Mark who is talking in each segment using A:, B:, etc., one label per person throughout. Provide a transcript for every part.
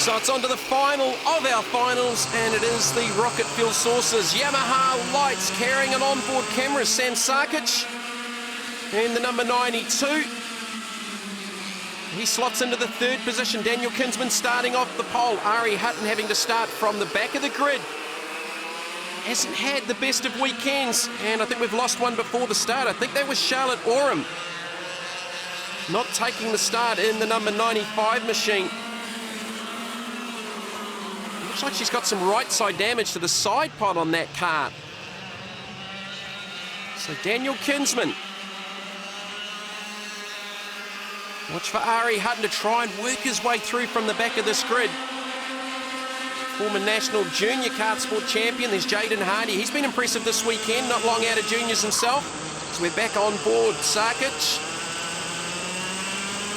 A: So it's on to the final of our finals, and it is the rocket fuel sources. Yamaha lights carrying an onboard camera, Sam SARCICH, and the number 92. He slots into the third position. Daniel KINSMAN starting off the pole. Ari Hutton having to start from the back of the grid. Hasn't had the best of weekends, and I think we've lost one before the start. I think that was Charlotte Oram not taking the start in the number 95 machine. Looks like she's got some right side damage to the side pod on that cart. So Daniel KINSMAN. Watch for Ari Hutton to try and work his way through from the back of this grid. Former national junior kart sport champion. There's Jaden Hardy. He's been impressive this weekend, not long out of juniors himself. So we're back on board SARCICH.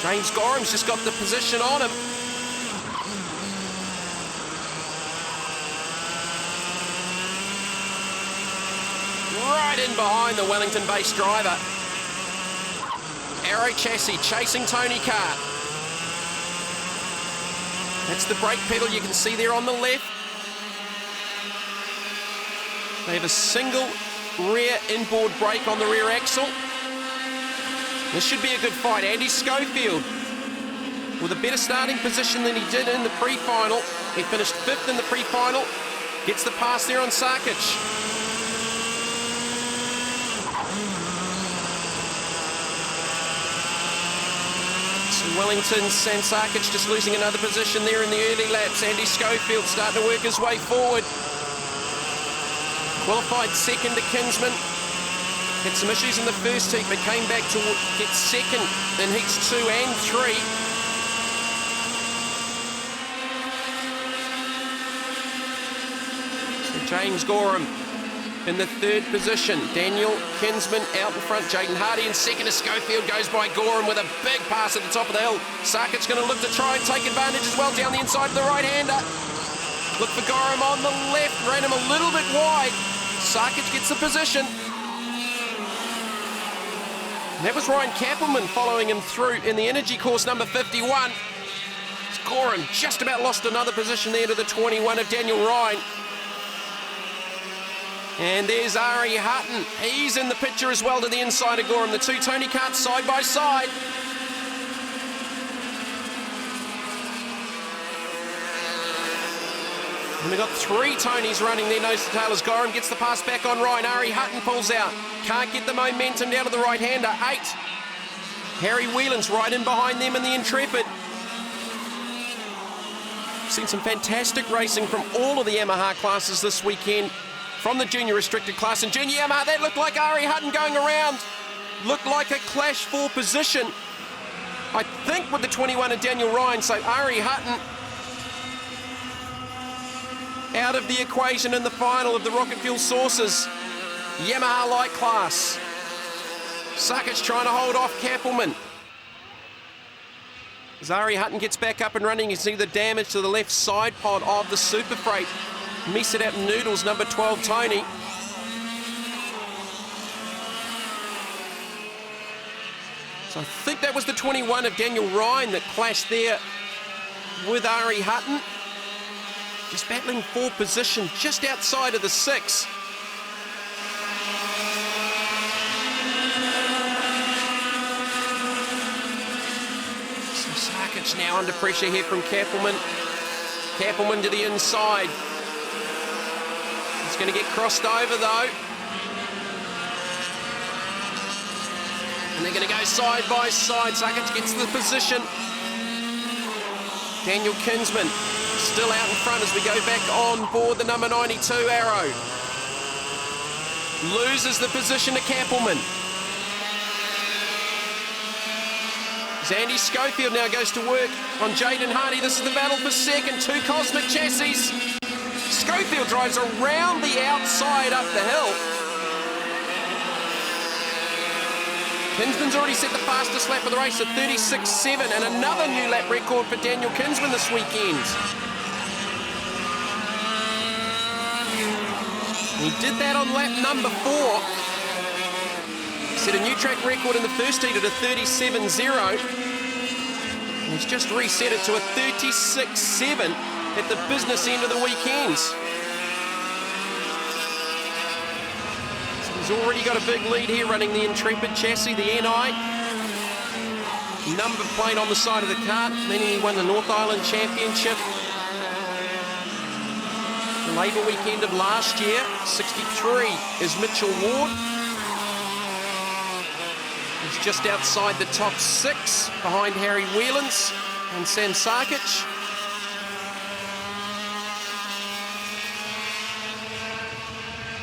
A: James Gorham's just got the position on him. Right in behind the Wellington-based driver. Arrow chassis chasing Tony Kart. That's the brake pedal you can see there on the left. They have a single rear inboard brake on the rear axle. This should be a good fight. Andy Schofield with a better starting position than he did in the pre-final. He finished 5th in the pre-final. Gets the pass there on SARCICH. Wellington, Sam SARCICH just losing another position there in the early laps. Andy Schofield starting to work his way forward. Qualified second to KINSMAN. Had some issues in the first heat, but came back to get second in heats 2 and 3. So James Gorham in the third position. Daniel KINSMAN out in front. Jaden Hardy in second as Schofield goes by Gorham with a big pass at the top of the hill. SARCICH going to look to try and take advantage as well down the inside of the right-hander. Look for Gorham on the left. Ran him a little bit wide. SARCICH gets the position. And that was Ryan Kappelman following him through in the energy course number 51. Gorham just about lost another position there to the 21 of Daniel Ryan. And there's Ari Hutton. He's in the picture as well to the inside of Gorham. The two Tony Karts side by side. And we've got 3 Tonys running their nose to tail as Gorham gets the pass back on Ryan. Ari Hutton pulls out. Can't get the momentum down to the right-hander. 8. Harry Whelan's right in behind them in the Intrepid. Seen some fantastic racing from all of the Yamaha classes this weekend. From the junior restricted class and junior Yamaha, that looked like Ari Hutton going around. Looked like a clash for position, I think, with the 21 of Daniel Ryan. So Ari Hutton out of the equation in the final of the rocket fuel sources Yamaha light class. SARCICH trying to hold off Kappelman. As Ari Hutton gets back up and running, you see the damage to the left side pod of the Super Freight. Miss it out Noodles, number 12, Tony. So I think that was the 21 of Daniel Ryan that clashed there with Ari Hutton. Just battling for position just outside of the 6. So SARCICH now under pressure here from Kappelman. Kappelman to the inside. It's going to get crossed over though. And they're going to go side by side. SARCICH gets the position. Daniel KINSMAN still out in front as we go back on board the number 92 Arrow. Loses the position to Kappelman. As Andy Schofield now goes to work on Jaden Hardy. This is the battle for second. 2 Cosmic chassis. Schofield drives around the outside up the hill. KINSMAN's already set the fastest lap of the race at 36.7 and another new lap record for Daniel KINSMAN this weekend. He did that on lap number 4. Set a new track record in the first heat at a 37.0. He's just reset it to a 36.7 at the business end of the weekend. So he's already got a big lead here running the Intrepid chassis, the NI. Number plate on the side of the cart, meaning he won the North Island Championship. The Labour weekend of last year, 63 is Mitchell Ward. He's just outside the top 6, behind Harry Whelans and Sam SARCICH.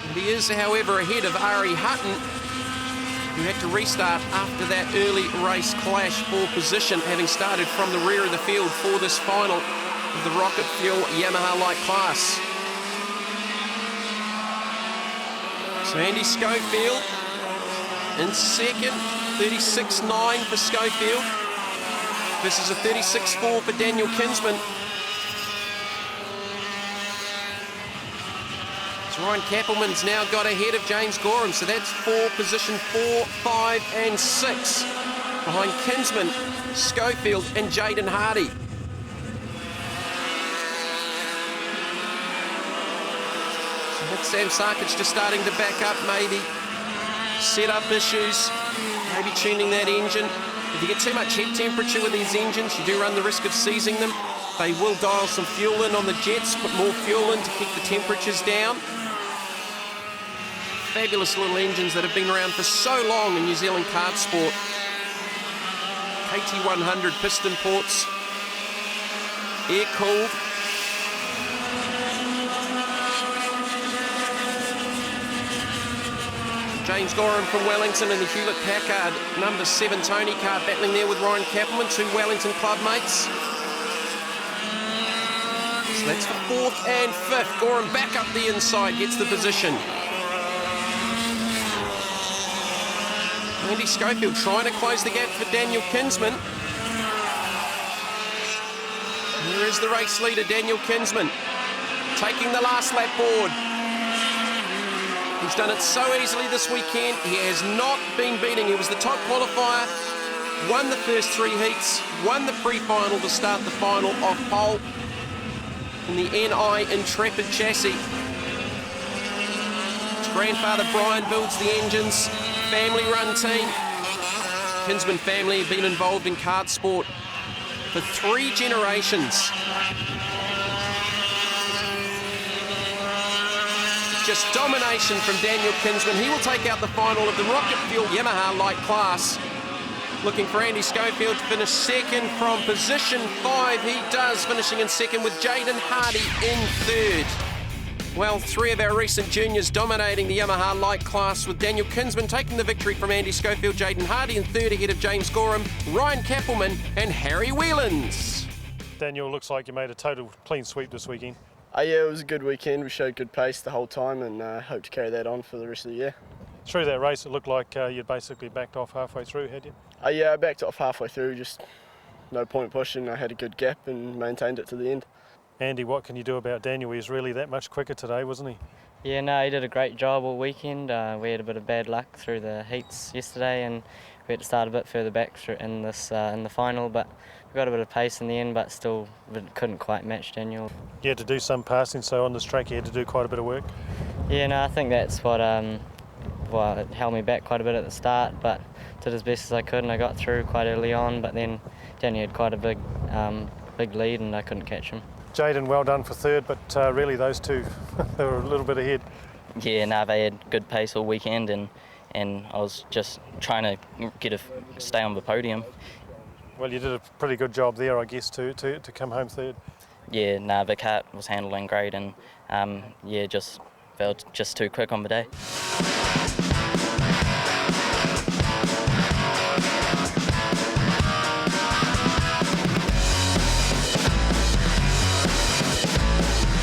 A: And he is, however, ahead of Ari Hutton, who had to restart after that early race clash for position, having started from the rear of the field for this final of the Rocket Fuel Yamaha Light class. So Andy Schofield in second, 36.9 for Schofield. This is a 36.4 for Daniel Kinsman. So Ryan Kappelman's now got ahead of James Gorham, so that's for position 4, 5 and 6. Behind Kinsman, Schofield and Jaden Hardy. So that's Sam SARCICH just starting to back up, maybe. Set up issues, maybe tuning that engine. If you get too much head temperature with these engines, you do run the risk of seizing them. They will dial some fuel in on the jets, put more fuel in to keep the temperatures down. Fabulous little engines that have been around for so long in New Zealand kart sport. KT100 piston ports, air-cooled. James Gorham from Wellington in the Hewlett-Packard number 7 Tony car, battling there with Ryan Kappelman, 2 Wellington club mates. So that's for 4th and 5th. Gorham back up the inside, gets the position. Andy Schofield trying to close the gap for Daniel Kinsman. Here is the race leader, Daniel Kinsman, taking the last lap board. He's done it so easily this weekend. He has not been beating. He was the top qualifier, won the first 3 heats, won the pre-final to start the final off pole in the NI Intrepid chassis. His grandfather Brian builds the engines, family-run team. Kinsman family have been involved in kart sport for 3 generations. Just domination from Daniel Kinsman. He will take out the final of the Rocket Fuel Yamaha Light class. Looking for Andy Schofield to finish second from position 5. He does, finishing in second with Jaden Hardy in third. Well, 3 of our recent juniors dominating the Yamaha Light class, with Daniel Kinsman taking the victory from Andy Schofield, Jaden Hardy in third ahead of James Gorham, Ryan Kappelman and Harry Whelans.
B: Daniel, looks like you made a total clean sweep this weekend.
C: Yeah, it was a good weekend. We showed good pace the whole time and hope to carry that on for the rest of the year.
B: Through that race, it looked like you'd basically backed off halfway through, had you?
C: Yeah, I backed off halfway through, just no point pushing. I had a good gap and maintained it to the end. Andy,
B: what can you do about Daniel? He was really that much quicker today, wasn't he?
D: Yeah, no, he did a great job all weekend. We had a bit of bad luck through the heats yesterday, and we had to start a bit further back in the final, but we got a bit of pace in the end, but still couldn't quite match Daniel.
B: You had to do some passing, so on this track you had to do quite a bit of work.
D: Yeah, no, I think that's what it held me back quite a bit at the start, but did as best as I could, and I got through quite early on, but then Daniel had quite a big lead and I couldn't catch him.
B: Jaden, well done for third, but really those two, they were a little bit ahead.
E: Yeah, no, they had good pace all weekend, and I was just trying to stay on the podium.
B: Well, you did a pretty good job there, I guess, to come home third.
E: Yeah, no, the kart was handling great, and yeah, just felt just too quick on the day.